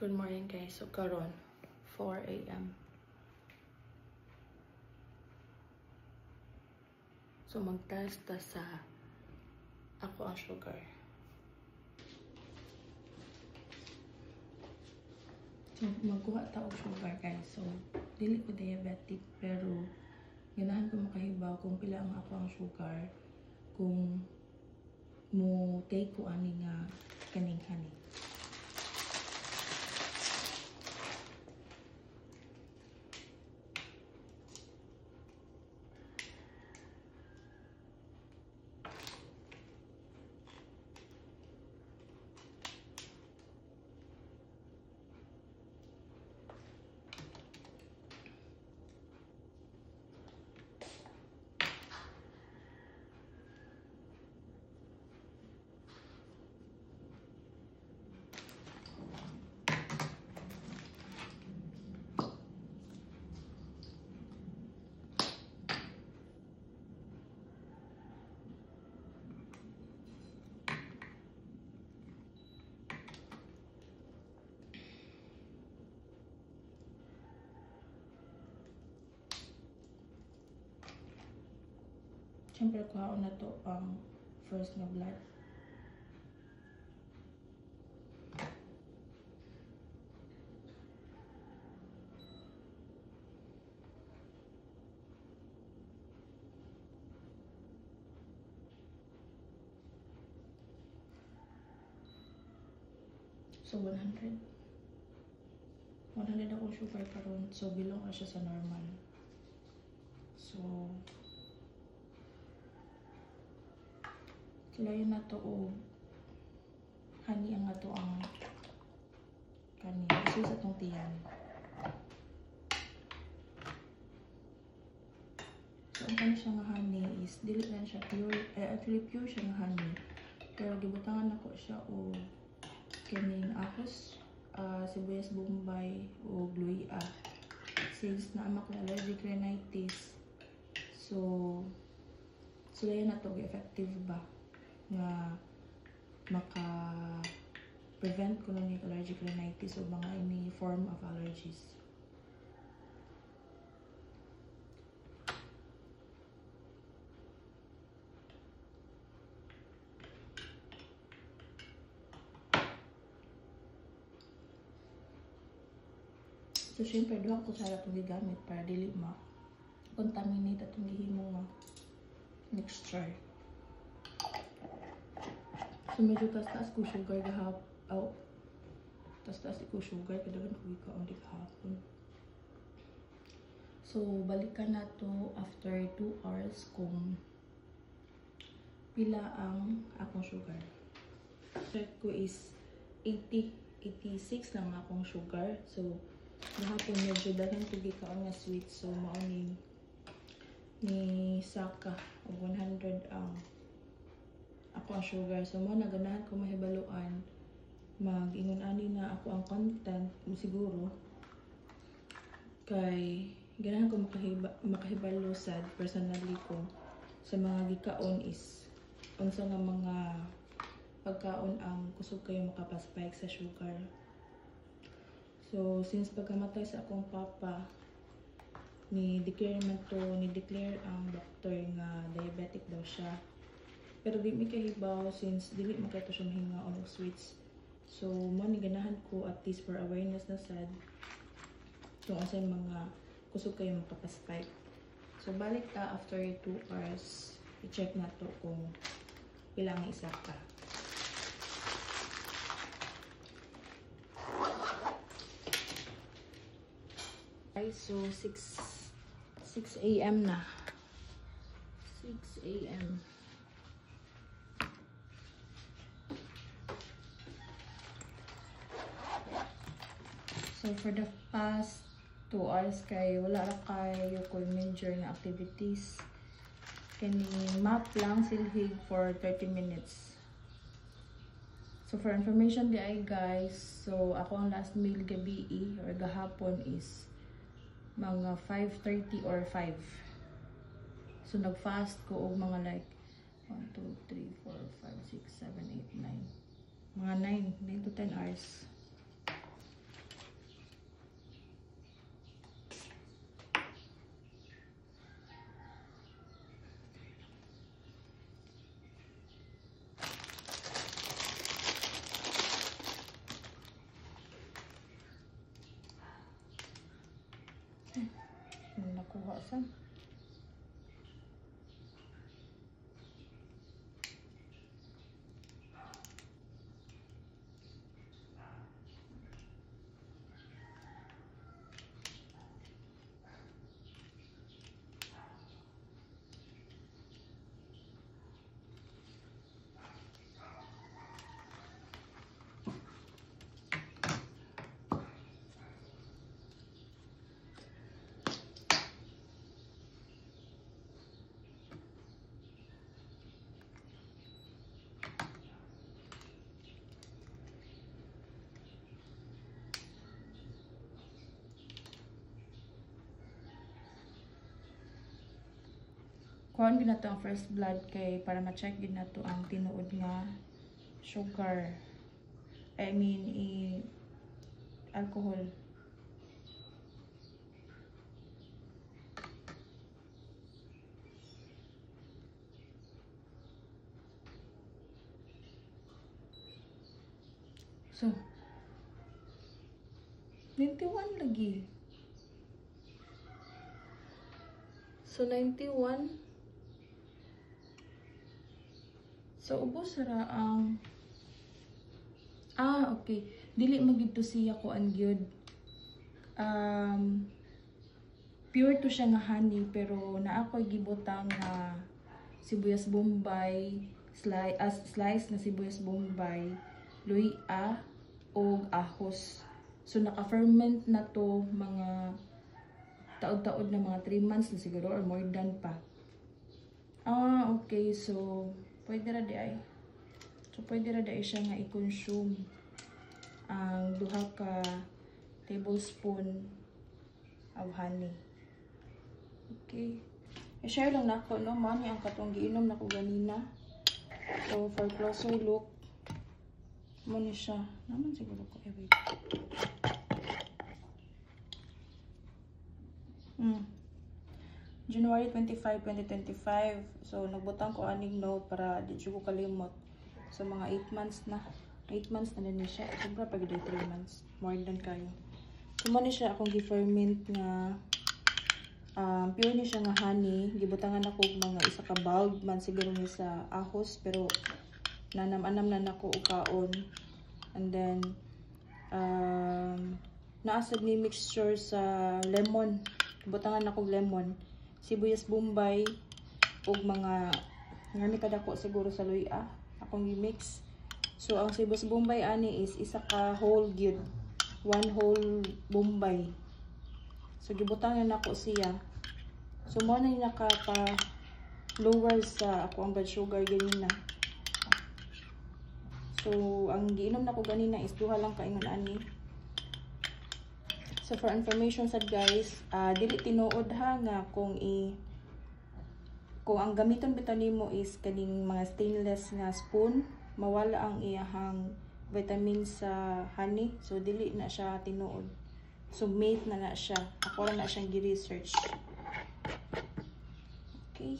Good morning guys. So karon 4 a.m. So mag-test ta sa ako ang sugar. So magkuha ta og sugar guys. So dili ko diabetic pero ganahan ko makahibaw kung pila ang ako ang sugar kung mo take ko ani nga kaning honey. Siyempre, kuhaon na to ang first na blood. So, 100. 100 ako sugar karon. So, bilong na siya sa normal. So, kilayon na to o honey ang ato ang kanin. Isu sa tong tiyan. So, ang kanya siya nga honey is, dili lang siya pure, actually pure siya nga honey. Pero gibutangan ako siya o kaning ahos, sibuyas bombay o gluia. Since naama ko allergic rhinitis, so sila na to effective ba nga maka-prevent ko ng allergic rhinitis o mga any form of allergies. So, syempre, doon ko sa itong gigamit para dili ma-contaminate at himo nga mixture. So, medyo taas-taas ko sugar gahapon. Oh, taas-taas ko sugar. Kadagan ko ikaw di kahapon. So, balikan na to after 2 hours kung pila ang akong sugar. Check ko is 86 lang akong sugar. So, gahapon medyo dagan ko gikaon nga sweet. So, mauni ni Saka o 100 ang ako ang sugar. So, mo naganahan ko mahibaluan mag-ingon ani na ako ang content mo siguro kay ganahan ko makahibalo sad personally ko sa mga gikaon is unsa nga mga pagkaon ang kusog kayo makapaspike sa sugar. So, since pagkamatay sa akong papa ni-declare ang doktor nga diabetic daw siya. Pero di mi kahibaw since dili mo kayo siya mahinga og sweets. So, mo ni ganahan ko at least for awareness na sad kung asay mga kusog kayo makapaspike. So, balik ta after 2 hours. I-check na to kung ilang isa ka. Okay, so 6 a.m. na. 6 a.m. So, for the past 2 hours kay wala ra kayo ko major na activities. Kani map lang silhig for 30 minutes. So, for information di ay guys, so ako ang last meal gabi or gahapon is mga 5:30 or 5. So, nag-fast ko og mga like 1, 2, 3, 4, 5, 6, 7, 8, 9. Mga 9 to 10 hours. nakuha sa. Kuhaan din nato ang first blood kay para ma-check din nato ang tinuod nga sugar. I mean, alcohol. So, 91 lagi. So, 91. So, ubos ra ang okay. Dili magdito siya ko ang gyud. Pure to siya nga honey pero naa ko'y gibutang nga sibuyas bombay, slice na sibuyas bombay, luya o ahos. So, naka-ferment na to mga taod-taod na mga 3 months na siguro or more than pa. Okay. So, pwede ra di ay. So, pwede ra di siya nga i-consume ang 2 ka tablespoon of honey. Okay. I-share lang nako no, mani ang katong giinom nako ganina. So, for closer look, mo ni siya. Naman siguro ko wait. January 25, 2025. So, nagbutang ko aning note para di ko kalimot. So, mga 8 months na. 8 months na din siya. Sobra pag 3 months. More than kayo. So, man siya akong gi-ferment nga pure ni siya nga honey. Gibutangan ako mga isa ka bulb man siguro ni sa ahos. Pero, nanam-anam na nako ukaon. And then, naasad ni mixture sa lemon. Gibutangan ako lemon. Sibuyas bombay o mga ngani kadako siguro sa luya akong i-mix. So ang sibuyas bombay ani is isa ka whole gyud, 1 whole bombay. So gibutangan nako siya. So mo na naka pa lower sa ako ang blood sugar ganina. So ang giinom nako ganina is 2 lang ka ingon ani. So for information sad guys, dili tinuod ha nga kung ang gamiton bitaw nimo is kaning mga stainless nga spoon, mawala ang iyahang vitamin sa honey. So dili na siya tinuod. So made na siya. Ako lang na siyang gi-research. Okay.